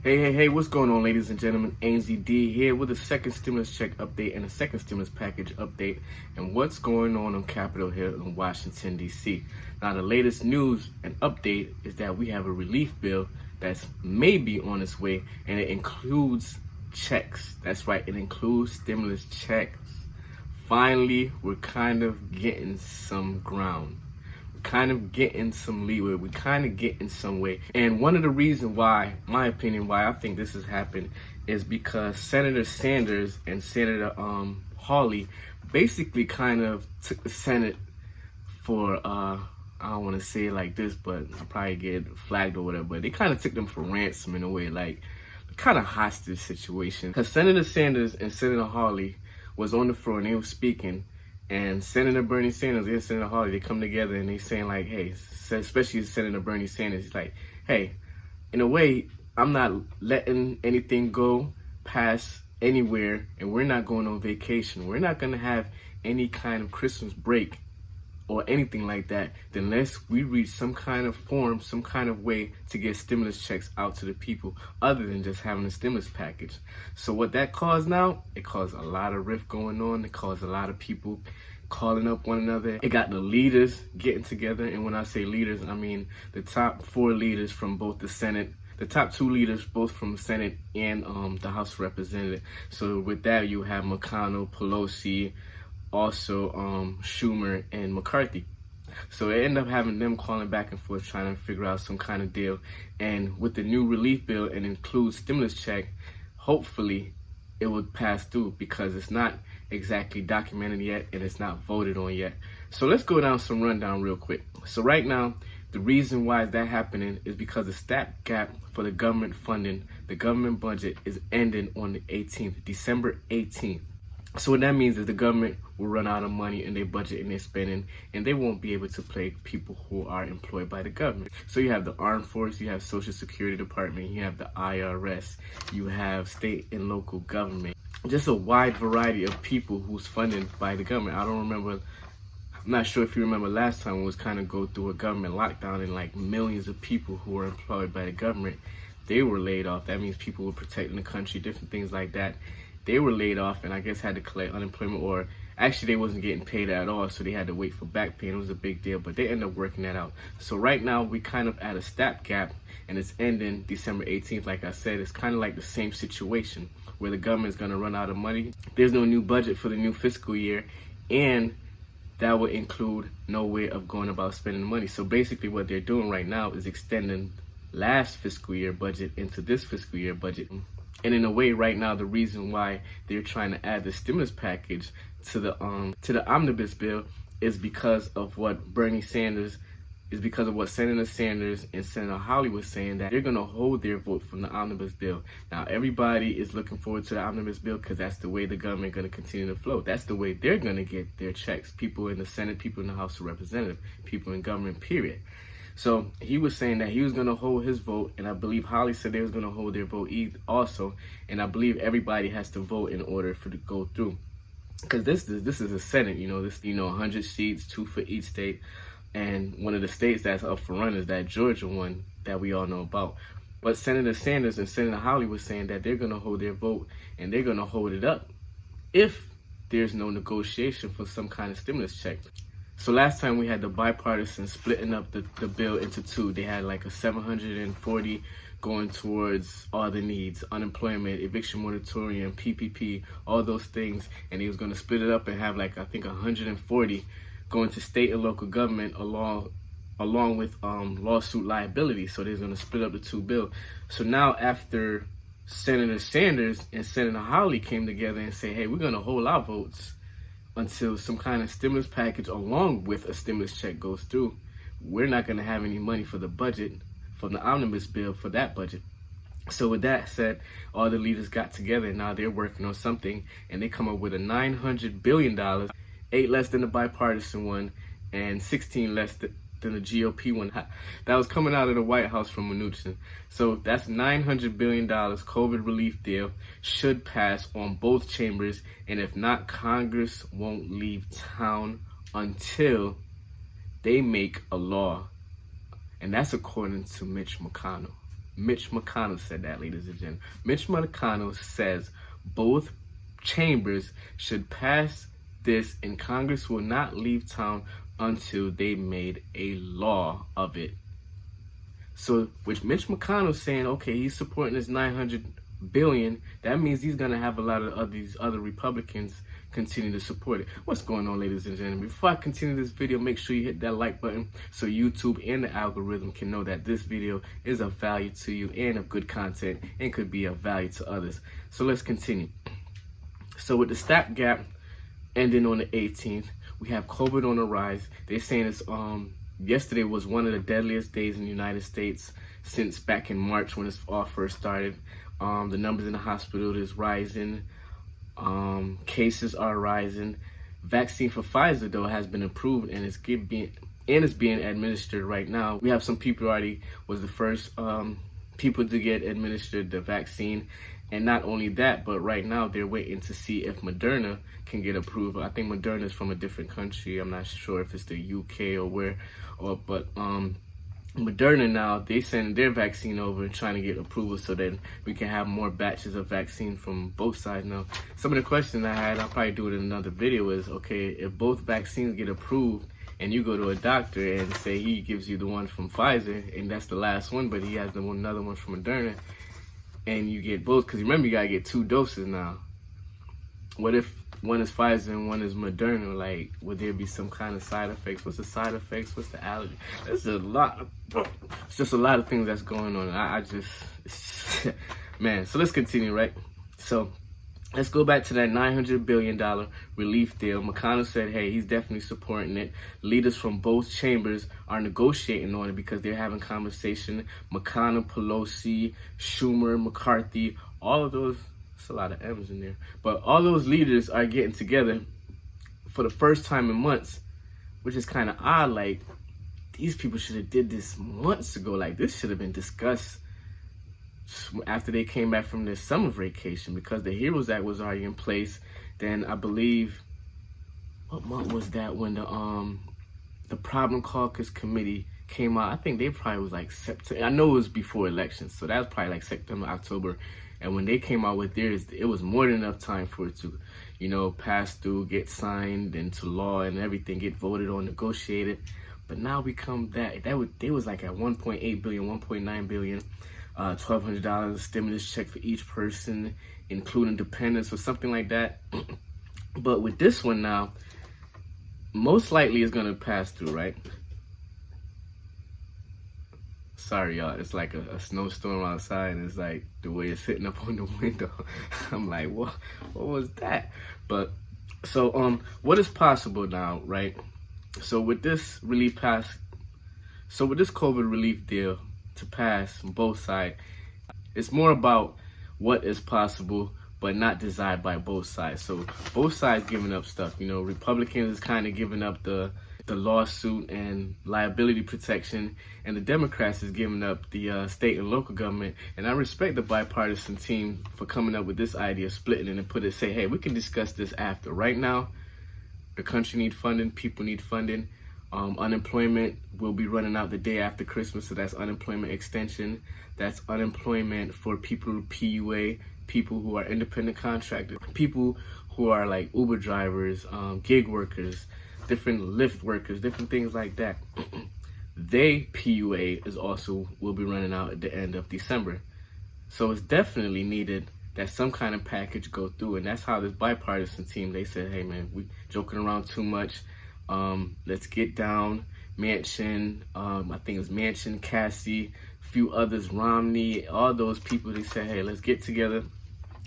Hey, what's going on, ladies and gentlemen? ANZD here with a second stimulus check update and a second stimulus package update and what's going on Capitol Hill in Washington, D.C. Now, the latest news and update is that we have a relief bill that's maybe on its way, and it includes checks. That's right, it includes stimulus checks. Finally, we're kind of getting some ground. Kind of getting some leeway, we kind of getting some way. And one of the reasons why, my opinion, why I think this has happened is because Senator Sanders and Senator Hawley basically kind of took the Senate for I don't want to say it like this, but I'll probably get flagged or whatever, but they kind of took them for ransom in a way, like kind of hostage situation. Because Senator Sanders and Senator Hawley was on the floor and they were speaking, and Senator Bernie Sanders and Senator Hawley, they come together and they saying like, hey, especially Senator Bernie Sanders, he's like, hey, in a way, I'm not letting anything go past anywhere, and we're not going on vacation. We're not going to have any kind of Christmas break or anything like that unless we reach some kind of form, some kind of way to get stimulus checks out to the people other than just having a stimulus package. So what that caused now, it caused a lot of rift going on. It caused a lot of people calling up one another. It got the leaders getting together, and when I say leaders, I mean the top 4 leaders from both the Senate, the top 2 leaders both from the Senate and the House of Representatives. So with that, you have McConnell, Pelosi, also Schumer and McCarthy. So it ended up having them calling back and forth trying to figure out some kind of deal. And with the new relief bill and includes stimulus check, hopefully it would pass through because it's not exactly documented yet and it's not voted on yet. So let's go down some rundown real quick. So right now, the reason why is that happening is because the stopgap for the government funding, the government budget is ending on the 18th, December 18th. So what that means is the government will run out of money in their budget and their spending, and they won't be able to pay people who are employed by the government. So you have the Armed Force, you have Social Security Department, you have the IRS, you have state and local government. Just a wide variety of people who's funded by the government. I'm not sure if you remember last time it was kind of go through a government lockdown and like millions of people who were employed by the government, they were laid off. That means people were protecting the country, different things like that. They were laid off and I guess had to collect unemployment, or actually they wasn't getting paid at all, so they had to wait for back pay, and it was a big deal, but they ended up working that out. So right now we kind of at a stopgap and it's ending December 18th. Like I said, it's kind of like the same situation where the government's going to run out of money. There's no new budget for the new fiscal year, and that would include no way of going about spending money. So basically what they're doing right now is extending last fiscal year budget into this fiscal year budget. And in a way, right now, the reason why they're trying to add the stimulus package to the omnibus bill is because of what Senator Sanders and Senator Hawley was saying, that they're going to hold their vote from the omnibus bill. Now, everybody is looking forward to the omnibus bill because that's the way the government going to continue to flow. That's the way they're going to get their checks. People in the Senate, people in the House of Representatives, people in government, period. So he was saying that he was going to hold his vote, and I believe Holly said they was going to hold their vote also, and I believe everybody has to vote in order for it to go through. Because this is a Senate, 100 seats, 2 for each state, and one of the states that's up for run is that Georgia one that we all know about. But Senator Sanders and Senator Hawley was saying that they're going to hold their vote, and they're going to hold it up if there's no negotiation for some kind of stimulus check. So last time we had the bipartisan splitting up the bill into 2. They had like a 740 going towards all the needs, unemployment, eviction moratorium, PPP, all those things. And he was going to split it up and have like, I think 140 going to state and local government along with lawsuit liability. So they're going to split up the 2 bills. So now after Senator Sanders and Senator Hawley came together and say, hey, we're going to hold our votes until some kind of stimulus package along with a stimulus check goes through, we're not going to have any money for the budget, from the omnibus bill for that budget. So with that said, all the leaders got together and now they're working on something, and they come up with a $900 billion, 8 less than the bipartisan one and 16 less than the GOP one. That was coming out of the White House from Mnuchin. So that's $900 billion COVID relief deal, should pass on both chambers, and if not, Congress won't leave town until they make a law. And that's according to Mitch McConnell. Mitch McConnell said that, ladies and gentlemen. Mitch McConnell says both chambers should pass this, and Congress will not leave town until they made a law of it. So, which Mitch McConnell saying, okay, he's supporting this $900 billion. That means he's gonna have a lot of these other Republicans continue to support it. What's going on, ladies and gentlemen? Before I continue this video, make sure you hit that like button so YouTube and the algorithm can know that this video is of value to you and of good content and could be of value to others. So let's continue. So with the stopgap ending on the 18th, we have COVID on the rise. They're saying it's yesterday was one of the deadliest days in the United States since back in March when it all first started. The numbers in the hospital is rising. Cases are rising. Vaccine for Pfizer though has been approved and it's being administered right now. We have some people already was the first people to get administered the vaccine, and not only that, but right now they're waiting to see if Moderna can get approved. I think Moderna is from a different country. I'm not sure if it's the UK or where, but Moderna now, they send their vaccine over and trying to get approval so that we can have more batches of vaccine from both sides. Now, some of the questions I had, I'll probably do it in another video, is, okay, if both vaccines get approved and you go to a doctor and say he gives you the one from Pfizer and that's the last one, but he has another one from Moderna, and you get both, because remember, you gotta get 2 doses now. What if one is Pfizer and one is Moderna? Like, would there be some kind of side effects? What's the side effects? What's the allergy? There's a lot. It's just a lot of things that's going on. I just, man. So let's continue, right? So let's go back to that $900 billion relief deal. McConnell said, hey, he's definitely supporting it. Leaders from both chambers are negotiating on it because they're having conversation. McConnell, Pelosi, Schumer, McCarthy, all of those. It's a lot of M's in there. But all those leaders are getting together for the first time in months, which is kind of odd. Like, these people should have did this months ago. Like, this should have been discussed after they came back from their summer vacation, because the HEROES Act was already in place. Then I believe, what month was that when the Problem Caucus Committee came out? I think they probably was like September. I know it was before elections, so that was probably like September, October. And when they came out with theirs, it was more than enough time for it to, you know, pass through, get signed into law and everything, get voted on, negotiated. But now we come they was like at 1.8 billion, 1.9 billion, $1,200 stimulus check for each person, including dependents or something like that. But with this one now, most likely it's gonna pass through, right? Sorry, y'all. It's like a snowstorm outside, and it's like the way it's sitting up on the window. I'm like, what was that? But so what is possible now, right? So with this COVID relief deal to pass from both sides, it's more about what is possible but not desired by both sides. So both sides giving up stuff. You know, Republicans is kind of giving up the lawsuit and liability protection, and the Democrats is giving up the state and local government. And I respect the bipartisan team for coming up with this idea of splitting it and say, hey, we can discuss this after. Right now, the country needs funding, people need funding. Unemployment will be running out the day after Christmas, so that's unemployment extension. That's unemployment for people who PUA, people who are independent contractors, people who are like Uber drivers, gig workers, different Lyft workers, different things like that. They PUA will be running out at the end of December. So it's definitely needed that some kind of package go through, and that's how this bipartisan team, they said, hey man, we joking around too much. Let's get down. Manchin, I think it was Manchin, Cassie, a few others, Romney, all those people, they said, hey, let's get together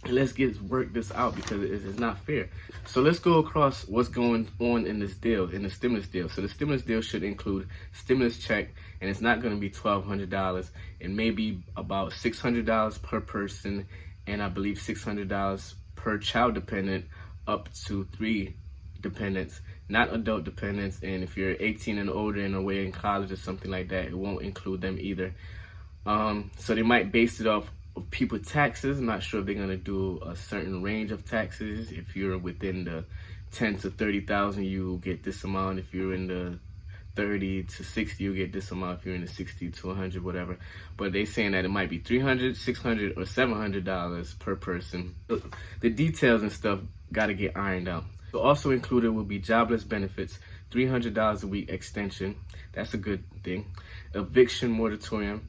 and let's work this out, because it's not fair. So let's go across what's going on in this deal, in the stimulus deal. So the stimulus deal should include stimulus check, and it's not going to be $1,200. It may be about $600 per person, and I believe $600 per child dependent, up to 3 dependents, not adult dependents. And if you're 18 and older and away in college or something like that, it won't include them either. So they might base it off of people taxes. I'm not sure if they're gonna do a certain range of taxes. If you're within the 10 to 30,000, you get this amount. If you're in the 30 to 60, you'll get this amount if you're in the 60 to 100, whatever. But they saying that it might be $300, $600, or $700 per person. The details and stuff got to get ironed out. So also included will be jobless benefits, $300 a week extension. That's a good thing. Eviction moratorium.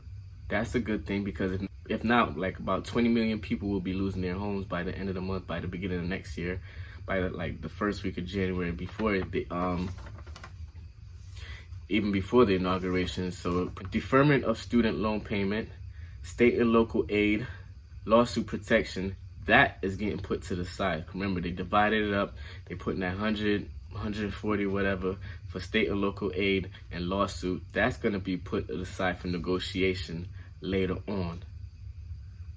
That's a good thing, because if not, like about 20 million people will be losing their homes by the end of the month, by the beginning of next year, by the first week of January, before even before the inauguration. So deferment of student loan payment, state and local aid, lawsuit protection, that is getting put to the side. Remember, they divided it up. They put in that 100, 140, whatever, for state and local aid and lawsuit. That's going to be put to the side for negotiation later on.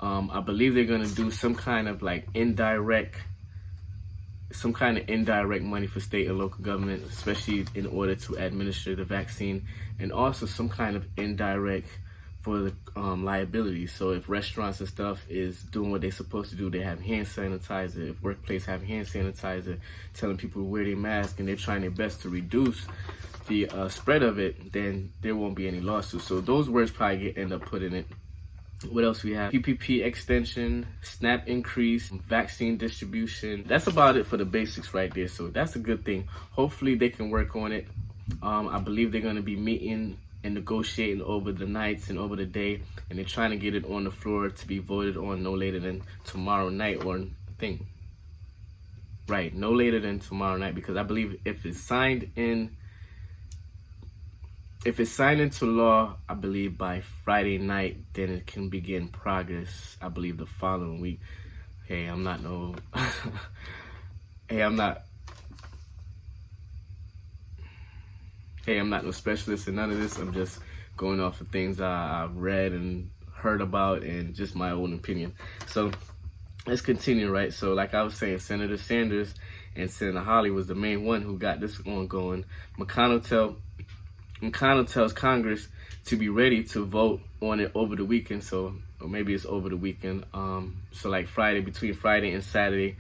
I believe they're going to do some kind of indirect money for state and local government, especially in order to administer the vaccine, and also some kind of indirect for the liability. So if restaurants and stuff is doing what they're supposed to do, they have hand sanitizer. If workplace have hand sanitizer, telling people to wear their mask, and they're trying their best to reduce the spread of it, then there won't be any lawsuits. So those words probably end up put in it. What else we have? PPP extension, SNAP increase, vaccine distribution. That's about it for the basics right there. So that's a good thing. Hopefully they can work on it. I believe they're going to be meeting and negotiating over the nights and over the day, and they're trying to get it on the floor to be voted on no later than tomorrow night, or no later than tomorrow night, because I believe if it's signed into law, I believe by Friday night, then it can begin progress, I believe, the following week. I'm not no specialist in none of this. I'm just going off of things I've read and heard about, and just my own opinion. So let's continue, right? So like I was saying, Senator Sanders and Senator Hawley was the main one who got this one going. McConnell tells Congress to be ready to vote on it over the weekend. So, or maybe it's over the weekend. So like between Friday and Saturday,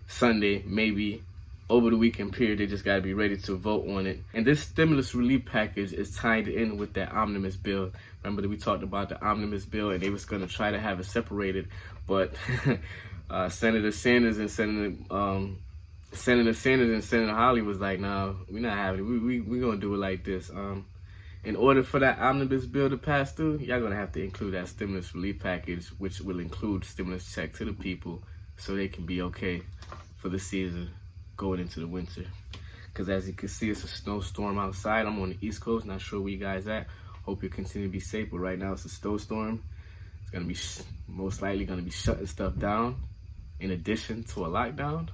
Sunday, maybe over the weekend period, they just got to be ready to vote on it. And this stimulus relief package is tied in with that omnibus bill. Remember that we talked about the omnibus bill, and they was going to try to have it separated, but Senator Sanders and Senator Hawley was like, no, we're not having it. We're going to do it like this. In order for that omnibus bill to pass through, y'all going to have to include that stimulus relief package, which will include stimulus check to the people so they can be okay for the season going into the winter. Because as you can see, it's a snowstorm outside. I'm on the East Coast, not sure where you guys at. Hope you continue to be safe, but right now it's a snowstorm. It's going to be most likely going to be shutting stuff down, in addition to a lockdown.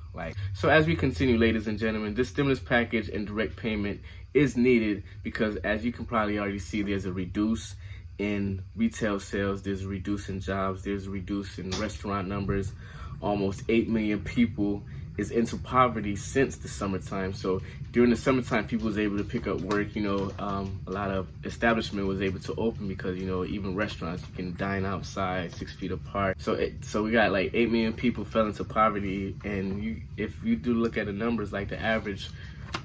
So as we continue, ladies and gentlemen, this stimulus package and direct payment is needed because, as you can probably already see, there's a reduce in retail sales, there's a reduce in jobs, there's a reduce in restaurant numbers. Almost 8 million people is into poverty since the summertime. So during the summertime, people was able to pick up work. A lot of establishment was able to open because, even restaurants, you can dine outside 6 feet apart. So we got 8 million people fell into poverty. And if you do look at the numbers, the average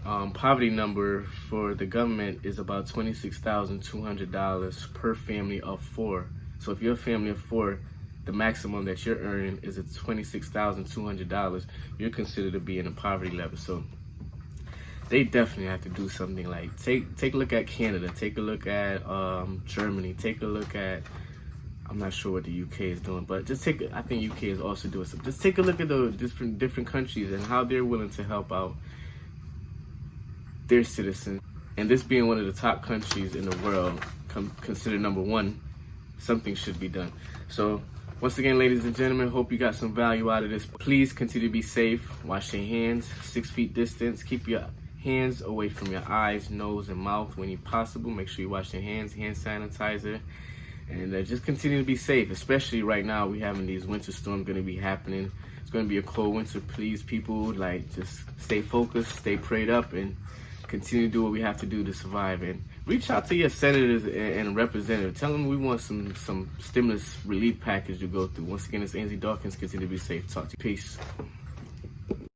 poverty number for the government is about $26,200 per family of 4. So if you're a family of 4, the maximum that you're earning is at $26,200. You're considered to be in a poverty level. So they definitely have to do something. Take a look at Canada, take a look at Germany, take a look at, I'm not sure what the UK is doing, but I think UK is also doing something. Just take a look at the different countries and how they're willing to help out their citizens. And this being one of the top countries in the world, considered number 1, something should be done. So once again, ladies and gentlemen, hope you got some value out of this. Please continue to be safe. Wash your hands, 6 feet distance. Keep your hands away from your eyes, nose, and mouth when possible. Make sure you wash your hands, hand sanitizer, and just continue to be safe. Especially right now, we having these winter storms going to be happening. It's going to be a cold winter. Please, people, just stay focused, stay prayed up, and continue to do what we have to do to survive. And reach out to your senators and representatives. Tell them we want some stimulus relief package to go through. Once again, it's Anzy Dawkins. Continue to be safe. Talk to you. Peace.